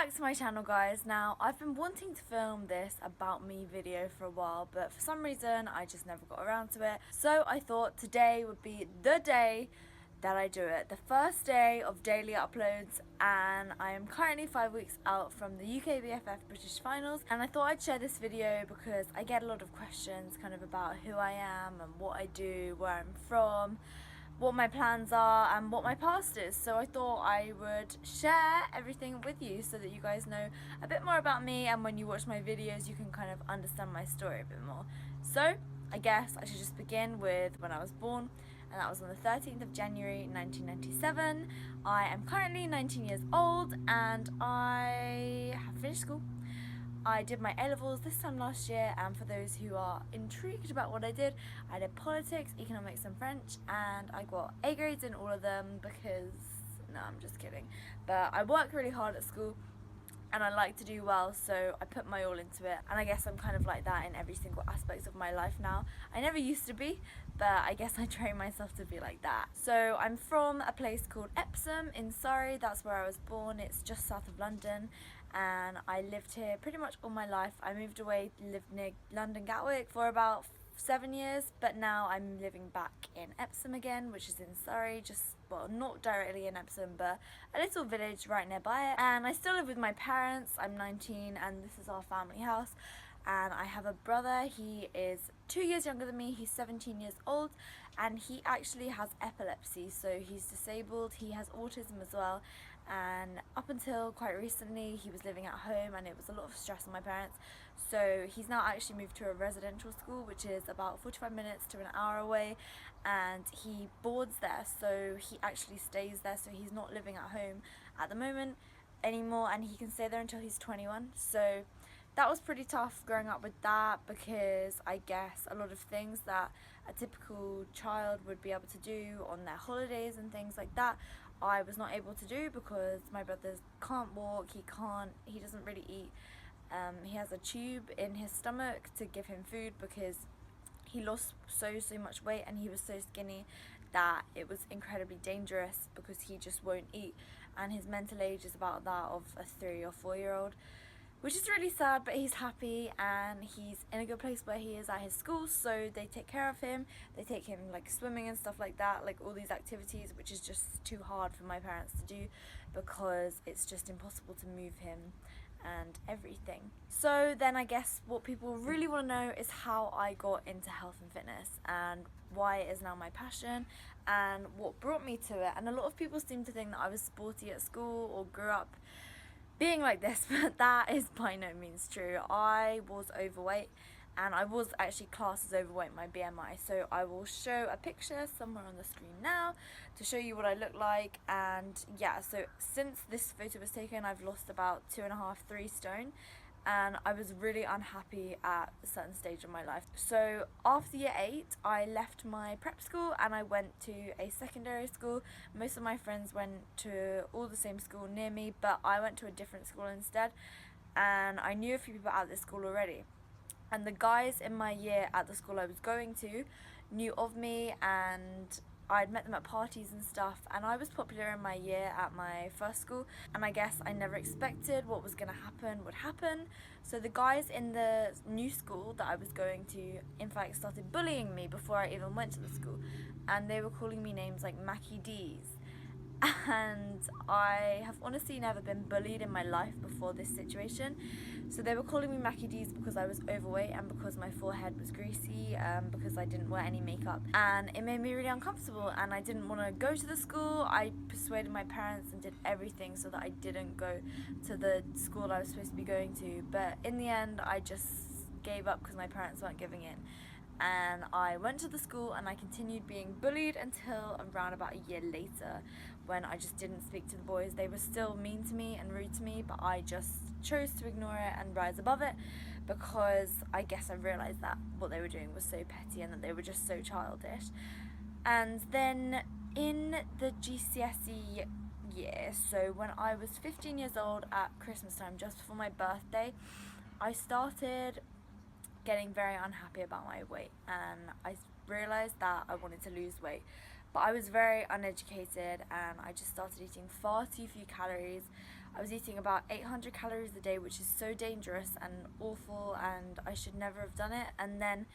back to my channel, guys. Now, I've been wanting to film this about me video for a while, but for some reason I just never got around to it. So I thought today would be the day that I do it. The first day of daily uploads, and I am currently 5 weeks out from the UK BFF British Finals, and I thought I'd share this video because I get a lot of questions kind of about who I am and what I do, where I'm from, what my plans are and what my past is. So I thought I would share everything with you so that you guys know a bit more about me, and when you watch my videos you can kind of understand my story a bit more. So I guess I should just begin with when I was born, and that was on the 13th of January 1997. I am currently 19 years old and I have finished school. I did my A-levels this time last year, and for those who are intrigued about what I did politics, economics and French, and I got A grades in all of them because, no, I'm just kidding, but I work really hard at school and I like to do well, so I put my all into it, and I guess I'm kind of like that in every single aspect of my life now. I never used to be, but I guess I train myself to be like that. So I'm from a place called Epsom in Surrey. That's where I was born. It's just south of London, and I lived here pretty much all my life. I moved away, lived near London Gatwick for about 7 years, but now I'm living back in Epsom again, which is in Surrey, just, well, not directly in Epsom, but a little village right nearby it. And I still live with my parents. I'm 19 and this is our family house, and I have a brother. He is 2 years younger than me. He's 17 years old, and he actually has epilepsy, so he's disabled. He has autism as well, and up until quite recently he was living at home, and it was a lot of stress on my parents. So he's now actually moved to a residential school, which is about 45 minutes to an hour away, and he boards there, so he actually stays there, so he's not living at home at the moment anymore, and he can stay there until he's 21. So that was pretty tough growing up with that, because I guess a lot of things that a typical child would be able to do on their holidays and things like that, I was not able to do because my brother can't walk, he doesn't really eat. He has a tube in his stomach to give him food because he lost so much weight, and he was so skinny that it was incredibly dangerous because he just won't eat, and his mental age is about that of a 3 or 4 year old, which is really sad. But he's happy and he's in a good place where he is at his school, so they take care of him. They take him like swimming and stuff like that, like all these activities, which is just too hard for my parents to do because it's just impossible to move him and everything. So then I guess what people really want to know is how I got into health and fitness and why it is now my passion and what brought me to it. And a lot of people seem to think that I was sporty at school or grew up being like this, but that is by no means true. I was overweight, and I was actually classed as overweight, my BMI, so I will show a picture somewhere on the screen now to show you what I look like. And yeah, so since this photo was taken I've lost about 2.5–3 stone, and I was really unhappy at a certain stage of my life. So after year 8 I left my prep school and I went to a secondary school. Most of my friends went to all the same school near me, but I went to a different school instead, and I knew a few people at this school already. And the guys in my year at the school I was going to knew of me, and I'd met them at parties and stuff, and I was popular in my year at my first school, and I guess I never expected what was going to happen would happen. So the guys in the new school that I was going to, in fact, started bullying me before I even went to the school, and they were calling me names like Mackie D's. And I have honestly never been bullied in my life before this situation. So they were calling me Mackie D's because I was overweight and because my forehead was greasy, because I didn't wear any makeup, and it made me really uncomfortable, and I didn't want to go to the school. I persuaded my parents and did everything so that I didn't go to the school I was supposed to be going to, but in the end I just gave up because my parents weren't giving in. And I went to the school and I continued being bullied until around about a year later, when I just didn't speak to the boys. They were still mean to me and rude to me, but I just chose to ignore it and rise above it, because I guess I realised that what they were doing was so petty and that they were just so childish. And then in the GCSE year, so when I was 15 years old at Christmas time, just before my birthday, I started getting very unhappy about my weight, and I realised that I wanted to lose weight. But I was very uneducated and I just started eating far too few calories. I was eating about 800 calories a day, which is so dangerous and awful, and I should never have done it. And then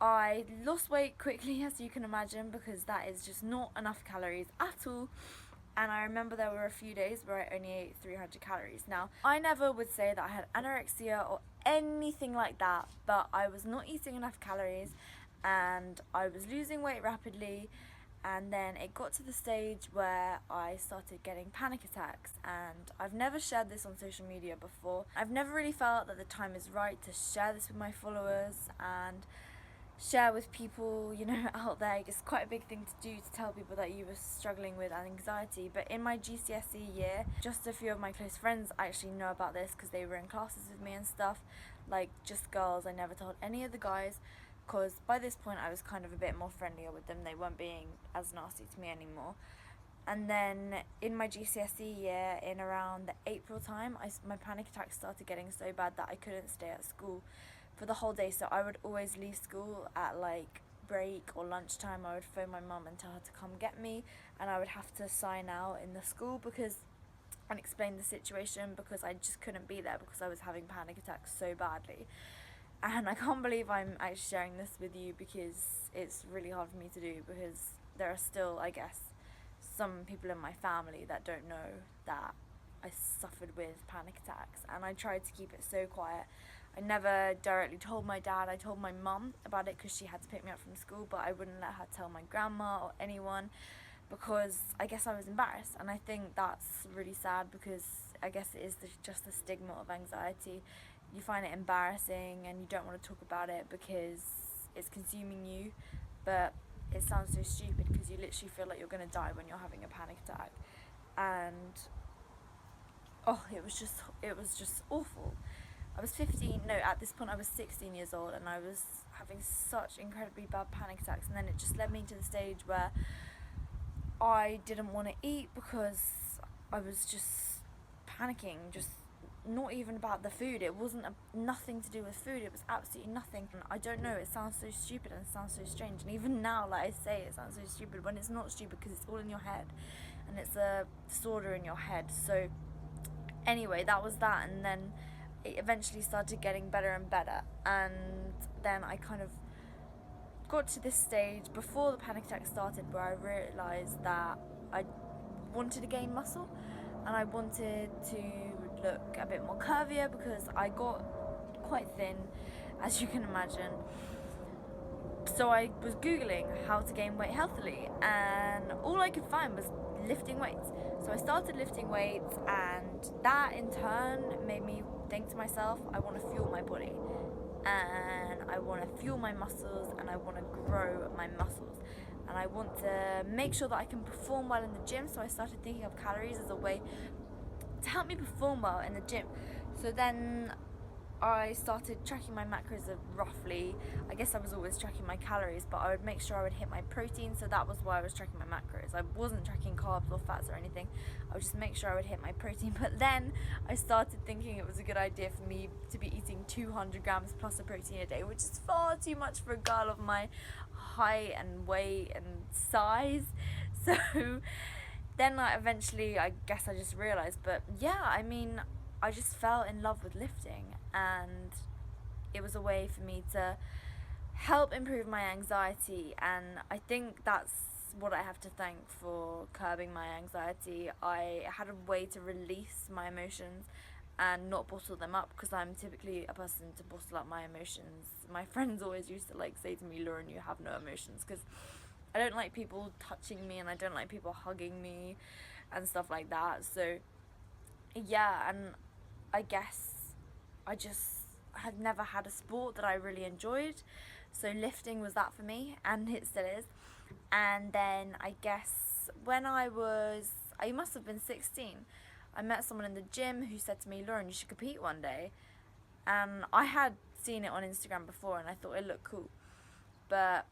I lost weight quickly, as you can imagine, because that is just not enough calories at all. And I remember there were a few days where I only ate 300 calories. Now, I never would say that I had anorexia or anything like that, but I was not eating enough calories and I was losing weight rapidly. And then it got to the stage where I started getting panic attacks, and I've never shared this on social media before. I've never really felt that the time is right to share this with my followers and share with people, you know, out there. It's quite a big thing to do, to tell people that you were struggling with anxiety. But in my GCSE year, just a few of my close friends actually know about this because they were in classes with me and stuff, like just girls. I never told any of the guys, because by this point I was kind of a bit more friendlier with them. They weren't being as nasty to me anymore. And then in my GCSE year, in around the April time, my panic attacks started getting so bad that I couldn't stay at school for the whole day. So I would always leave school at like break or lunchtime. I would phone my mum and tell her to come get me, and I would have to sign out in the school and explain the situation, because I just couldn't be there because I was having panic attacks so badly. And I can't believe I'm actually sharing this with you, because it's really hard for me to do, because there are still, I guess, some people in my family that don't know that I suffered with panic attacks, and I tried to keep it so quiet. I never directly told my dad. I told my mum about it because she had to pick me up from school, but I wouldn't let her tell my grandma or anyone, because I guess I was embarrassed. And I think that's really sad, because I guess it is just the stigma of anxiety. You find it embarrassing and you don't want to talk about it because it's consuming you, but it sounds so stupid because you literally feel like you're going to die when you're having a panic attack. And it was just awful. I was 15, no, at this point I was 16 years old, and I was having such incredibly bad panic attacks, and then it just led me to the stage where I didn't want to eat because I was just panicking, just not even about the food. It wasn't nothing to do with food. It was absolutely nothing. And I don't know, it sounds so stupid and it sounds so strange. And even now, like I say, it sounds so stupid when it's not stupid, because it's all in your head and it's a disorder in your head. So anyway, that was that. And then it eventually started getting better and better. And then I kind of got to this stage before the panic attack started where I realised that I wanted to gain muscle and I wanted to look a bit more curvier, because I got quite thin, as you can imagine. So I was googling how to gain weight healthily, and all I could find was lifting weights. So I started lifting weights, and that in turn made me think to myself, I want to fuel my body, and I want to fuel my muscles, and I want to grow my muscles, and I want to make sure that I can perform well in the gym. So I started thinking of calories as a way to help me perform well in the gym. So then I started tracking my macros of roughly, I guess I was always tracking my calories, but I would make sure I would hit my protein, so that was why I was tracking my macros. I wasn't tracking carbs or fats or anything. I would just make sure I would hit my protein. But then I started thinking it was a good idea for me to be eating 200 grams plus of protein a day, which is far too much for a girl of my height and weight and size. So then eventually, I guess I just realised, but yeah, I mean, I just fell in love with lifting, and it was a way for me to help improve my anxiety, and I think that's what I have to thank for curbing my anxiety. I had a way to release my emotions and not bottle them up, because I'm typically a person to bottle up my emotions. My friends always used to say to me, Lauren, you have no emotions, because I don't like people touching me and I don't like people hugging me and stuff like that. So yeah, and I guess I just had never had a sport that I really enjoyed, so lifting was that for me, and it still is. And then I guess when I must have been 16, I met someone in the gym who said to me, Lauren, you should compete one day. And I had seen it on Instagram before and I thought it looked cool, but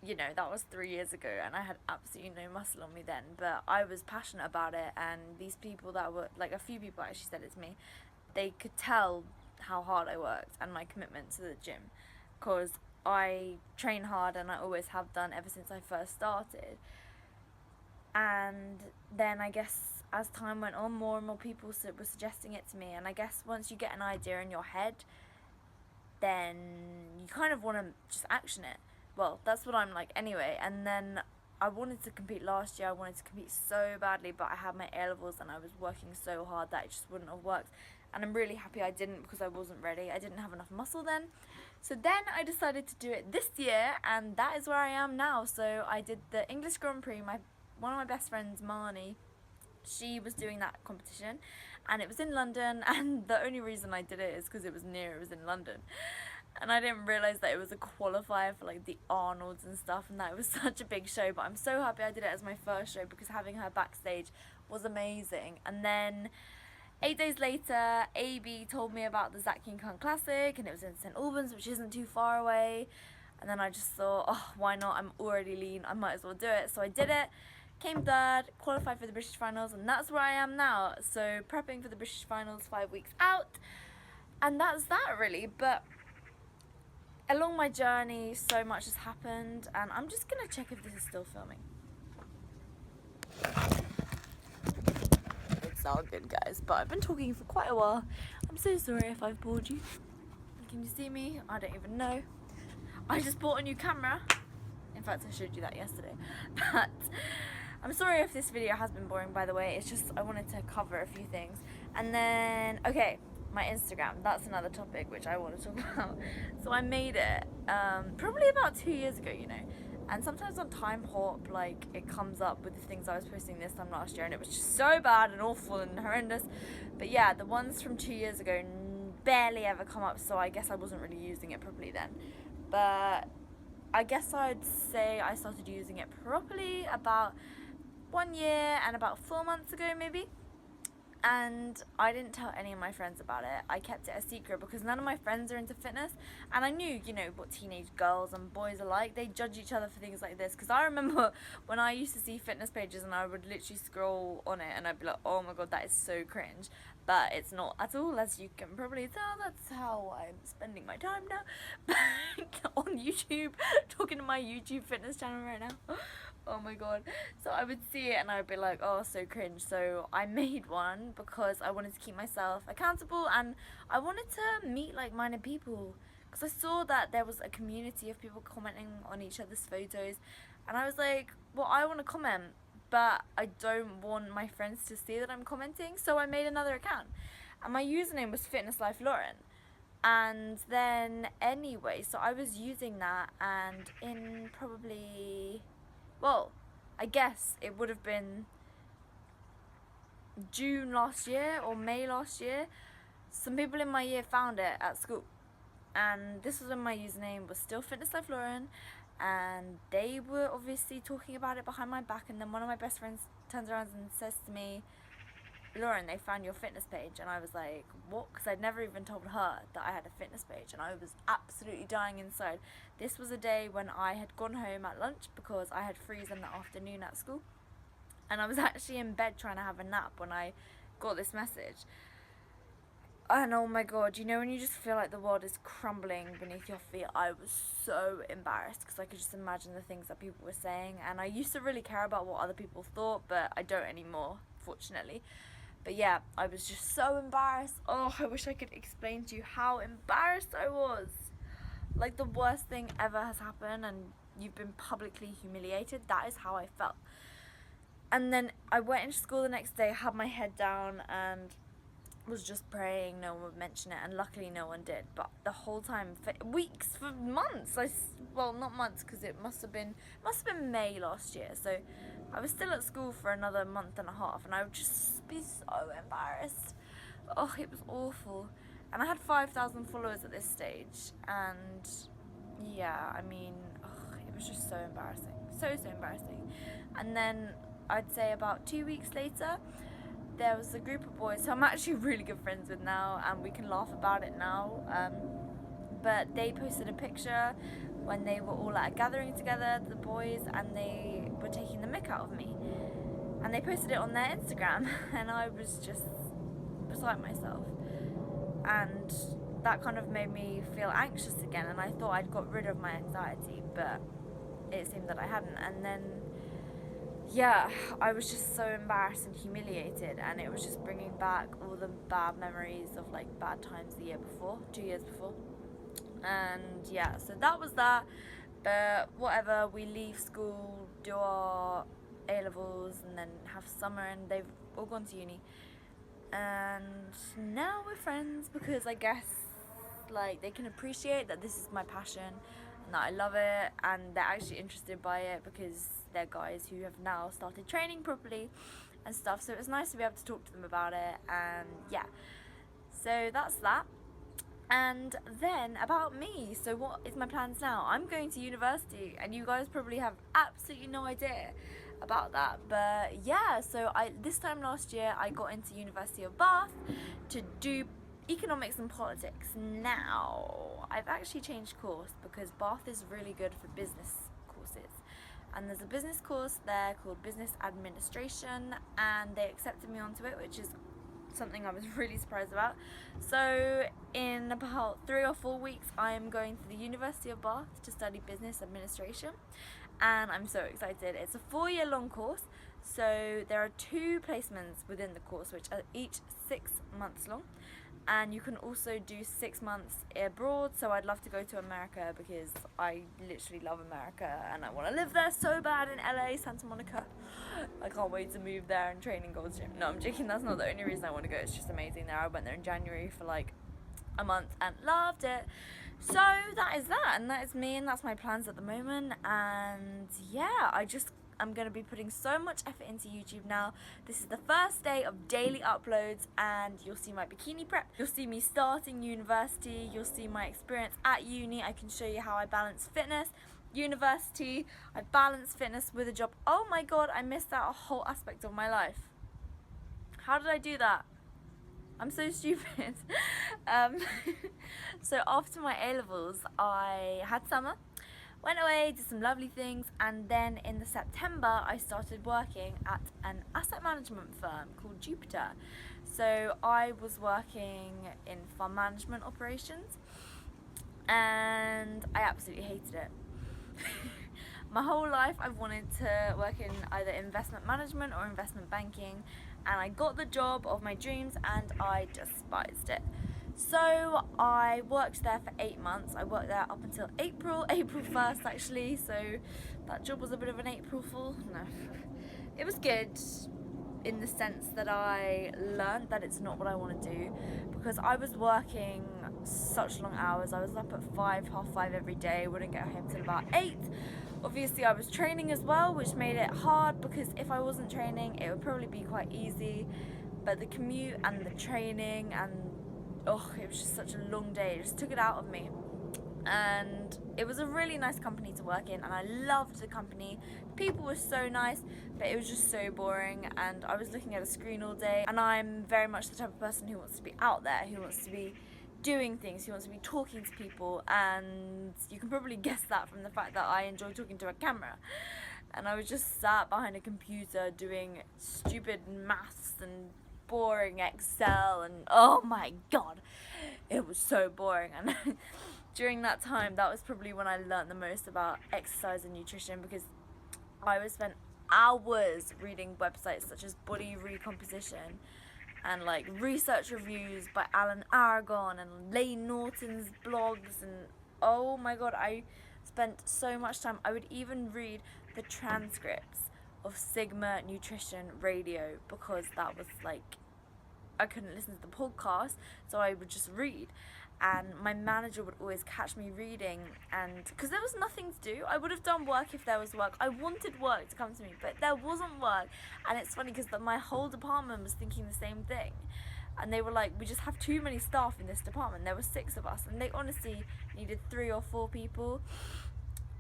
you know, that was 3 years ago and I had absolutely no muscle on me then, but I was passionate about it. And these people that were, a few people actually said it to me, they could tell how hard I worked and my commitment to the gym, because I train hard, and I always have done ever since I first started. And then I guess as time went on, more and more people were suggesting it to me. And I guess once you get an idea in your head, then you kind of want to just action it. Well, that's what I'm like anyway. And then I wanted to compete last year. I wanted to compete so badly, but I had my A-levels and I was working so hard that it just wouldn't have worked. And I'm really happy I didn't, because I wasn't ready. I didn't have enough muscle then. So then I decided to do it this year, and that is where I am now. So I did the English Grand Prix. One of my best friends, Marnie, she was doing that competition, and it was in London, and the only reason I did it is because it was in London. And I didn't realise that it was a qualifier for like the Arnolds and stuff, and that it was such a big show. But I'm so happy I did it as my first show, because having her backstage was amazing. And then 8 days later, AB told me about the Zach King Khan Classic, and it was in St Albans, which isn't too far away. And then I just thought, oh, why not? I'm already lean, I might as well do it. So I did it, came third, qualified for the British finals, and that's where I am now. So prepping for the British finals 5 weeks out, and that's that really. But along my journey, so much has happened, and I'm just gonna check if this is still filming. It's all good, guys, but I've been talking for quite a while. I'm so sorry if I've bored you. Can you see me? I don't even know. I just bought a new camera. In fact, I showed you that yesterday. But I'm sorry if this video has been boring, by the way. It's just I wanted to cover a few things. And then, okay, my Instagram. That's another topic which I want to talk about. So I made it probably about 2 years ago, you know. And sometimes on Time Hop, like, it comes up with the things I was posting this time last year, and it was just so bad and awful and horrendous. But yeah, the ones from 2 years ago barely ever come up, so I guess I wasn't really using it properly then. But I guess I'd say I started using it properly about 1 year and about 4 months ago, maybe. And I didn't tell any of my friends about it. I kept it a secret because none of my friends are into fitness, and I knew, you know, what teenage girls and boys are like. They judge each other for things like this, because I remember when I used to see fitness pages and I would literally scroll on it and I'd be like, oh my god, that is so cringe. But it's not at all, as you can probably tell. That's how I'm spending my time now. On YouTube, talking to my YouTube fitness channel right now. Oh my god. So I would see it and I would be like, oh, so cringe. So I made one because I wanted to keep myself accountable, and I wanted to meet like-minded people, because I saw that there was a community of people commenting on each other's photos, and I was like, well, I want to comment, but I don't want my friends to see that I'm commenting. So I made another account, and my username was Fitness Life Lauren. And then anyway, so I was using that, and in probably, well, I guess it would have been June last year or May last year, some people in my year found it at school, and this was when my username was still Fitness Life Lauren, and they were obviously talking about it behind my back. And then one of my best friends turns around and says to me, Lauren, they found your fitness page. And I was like, what? Because I'd never even told her that I had a fitness page, and I was absolutely dying inside. This was a day when I had gone home at lunch because I had freeze in the afternoon at school, and I was actually in bed trying to have a nap when I got this message. And oh my god, you know when you just feel like the world is crumbling beneath your feet? I was so embarrassed because I could just imagine the things that people were saying, and I used to really care about what other people thought, but I don't anymore, fortunately. But yeah, I was just so embarrassed. Oh, I wish I could explain to you how embarrassed I was. Like, the worst thing ever has happened and you've been publicly humiliated. That is how I felt. And then I went into school the next day, had my head down, and was just praying no one would mention it, and luckily no one did. But the whole time, for weeks, for months, well, not months, because it must have been May last year, so I was still at school for another month and a half, and I would just be so embarrassed. Oh, it was awful. And I had 5,000 followers at this stage, and yeah, I mean, it was just so embarrassing, so embarrassing. And then I'd say about 2 weeks later, there was a group of boys who I'm actually really good friends with now, and we can laugh about it now, but they posted a picture when they were all at a gathering together, the boys, and they were taking the mick out of me, and they posted it on their Instagram, and I was just beside myself. And that kind of made me feel anxious again, and I thought I'd got rid of my anxiety, but it seemed that I hadn't. And then yeah, I was just so embarrassed and humiliated, and it was just bringing back all the bad memories of like bad times the year before, 2 years before. And yeah, so that was that. But whatever, we leave school, do our A-levels, and then have summer, and they've all gone to uni. And now we're friends because I guess like they can appreciate that this is my passion and that I love it, and they're actually interested by it because they're guys who have now started training properly and stuff. So it was nice to be able to talk to them about it. And yeah, so that's that. And then about me, so what is my plans now? I'm going to university, and you guys probably have absolutely no idea about that, but yeah, so this time last year I got into University of Bath to do economics and politics. Now I've actually changed course because Bath is really good for business courses, and there's a business course there called business administration, and they accepted me onto it, which is something I was really surprised about. So in about 3 or 4 weeks I am going to the University of Bath to study business administration, and I'm so excited. It's a 4-year long course, so there are 2 placements within the course which are each 6 months long, and you can also do 6 months abroad. So I'd love to go to America because I literally love America and I want to live there so bad, in LA, Santa Monica. I can't wait to move there and train in Gold's Gym. No, I'm joking, that's not the only reason I want to go. It's just amazing there. I went there in January for like a month and loved it. So that is that, and that is me, and that's my plans at the moment. And yeah, I'm going to be putting so much effort into YouTube now. This is the first day of daily uploads, and you'll see my bikini prep. You'll see me starting university. You'll see my experience at uni. I can show you how I balance fitness, university. I balance fitness with a job. Oh my god, I missed out a whole aspect of my life. How did I do that? I'm so stupid. So after my A-levels, I had summer, went away, did some lovely things, and then in the September I started working at an asset management firm called Jupiter. So I was working in fund management operations, and I absolutely hated it. My whole life I've wanted to work in either investment management or investment banking, and I got the job of my dreams and I despised it. So I worked there for 8 months. I worked there up until April 1st actually, so that job was a bit of an April Fool. No, it was good in the sense that I learned that it's not what I want to do, because I was working such long hours. I was up at 5, half 5 every day, wouldn't get home till about 8. Obviously I was training as well, which made it hard, because if I wasn't training it would probably be quite easy, but the commute and the training and it was just such a long day. It just took it out of me. And it was a really nice company to work in, and I loved the company. People were so nice, but it was just so boring, and I was looking at a screen all day, and I'm very much the type of person who wants to be out there, who wants to be doing things, who wants to be talking to people, and you can probably guess that from the fact that I enjoy talking to a camera. And I was just sat behind a computer doing stupid maths and boring Excel, and oh my god, it was so boring. And during that time, that was probably when I learned the most about exercise and nutrition, because I would spend hours reading websites such as Body Recomposition and like research reviews by Alan Aragon and Lane Norton's blogs, and oh my god, I spent so much time. I would even read the transcripts of Sigma Nutrition Radio, because that was like, I couldn't listen to the podcast, so I would just read. And my manager would always catch me reading, and because there was nothing to do. I would have done work if there was work. I wanted work to come to me, but there wasn't work. And it's funny because my whole department was thinking the same thing, and they were like, we just have too many staff in this department. There were 6 of us, and they honestly needed 3 or 4 people.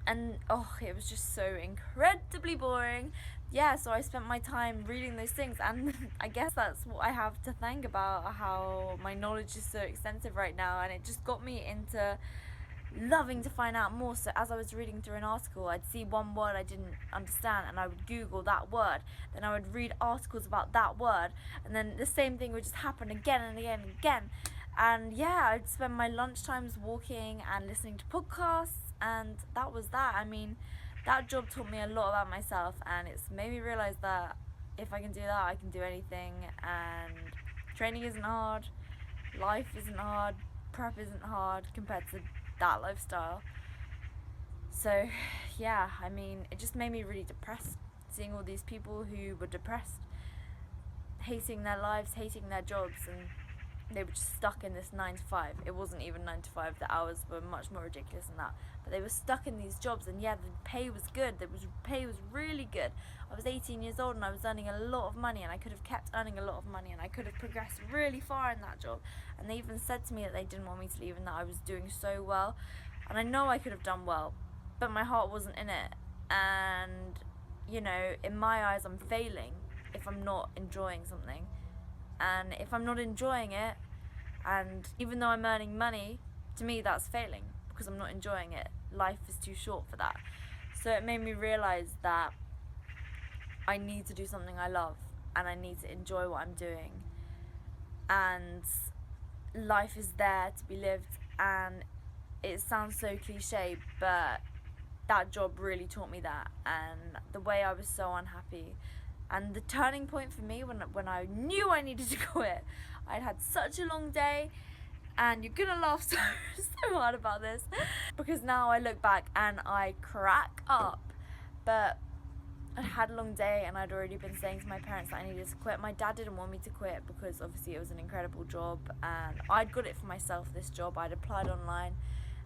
And it was just so incredibly boring. Yeah, so I spent my time reading those things, and I guess that's what I have to thank about how my knowledge is so extensive right now, and it just got me into loving to find out more. So as I was reading through an article, I'd see one word I didn't understand, and I would Google that word. Then I would read articles about that word, and then the same thing would just happen again and again and again. And yeah, I'd spend my lunchtimes walking and listening to podcasts, and that was that. I mean, that job taught me a lot about myself, and it's made me realize that if I can do that, I can do anything. And training isn't hard, life isn't hard, prep isn't hard compared to that lifestyle. So yeah, I mean, it just made me really depressed, seeing all these people who were depressed, hating their lives, hating their jobs, and they were just stuck in this 9 to 5. It wasn't even 9 to 5, the hours were much more ridiculous than that. But they were stuck in these jobs, and yeah, the pay was good. Pay was really good. I was 18 years old and I was earning a lot of money, and I could have kept earning a lot of money, and I could have progressed really far in that job. And they even said to me that they didn't want me to leave and that I was doing so well. And I know I could have done well, but my heart wasn't in it. And, you know, in my eyes, I'm failing if I'm not enjoying something. And if I'm not enjoying it, and even though I'm earning money, to me that's failing because I'm not enjoying it. Life is too short for that. So it made me realize that I need to do something I love, and I need to enjoy what I'm doing. And life is there to be lived, and it sounds so cliche, but that job really taught me that. And the way I was so unhappy, and the turning point for me when I knew I needed to quit. I'd had such a long day, and you're gonna laugh so hard about this because now I look back and I crack up. But I'd had a long day, and I'd already been saying to my parents that I needed to quit. My dad didn't want me to quit because obviously it was an incredible job, and I'd got it for myself, this job. I'd applied online,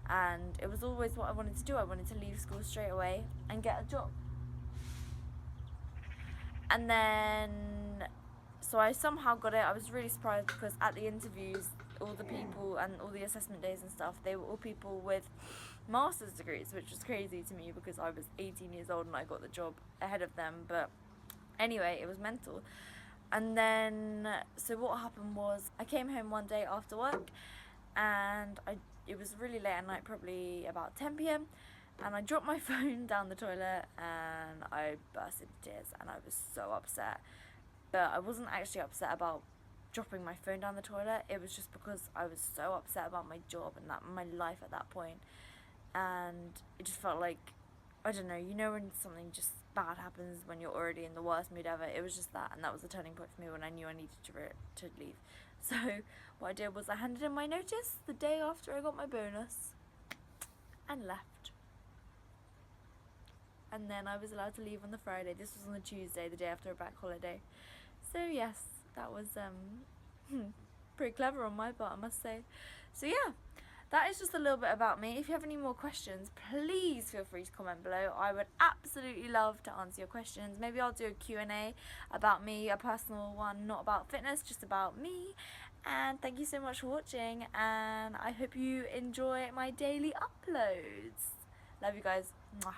and it was always what I wanted to do. I wanted to leave school straight away and get a job. And then, so I somehow got it. I was really surprised because at the interviews, all the people and all the assessment days and stuff, they were all people with master's degrees, which was crazy to me because I was 18 years old and I got the job ahead of them. But anyway, it was mental. And then, so what happened was, I came home one day after work, and it was really late at night, probably about 10 p.m, and I dropped my phone down the toilet and I burst into tears, and I was so upset. But I wasn't actually upset about dropping my phone down the toilet. It was just because I was so upset about my job and that my life at that point. And it just felt like, I don't know, you know when something just bad happens when you're already in the worst mood ever. It was just that, and that was the turning point for me when I knew I needed to leave. So what I did was I handed in my notice the day after I got my bonus and left. And then I was allowed to leave on the Friday. This was on the Tuesday, the day after a bank holiday. So yes, that was pretty clever on my part, I must say. So yeah, that is just a little bit about me. If you have any more questions, please feel free to comment below. I would absolutely love to answer your questions. Maybe I'll do a Q&A about me, a personal one, not about fitness, just about me. And thank you so much for watching, and I hope you enjoy my daily uploads. Love you guys. Mwah.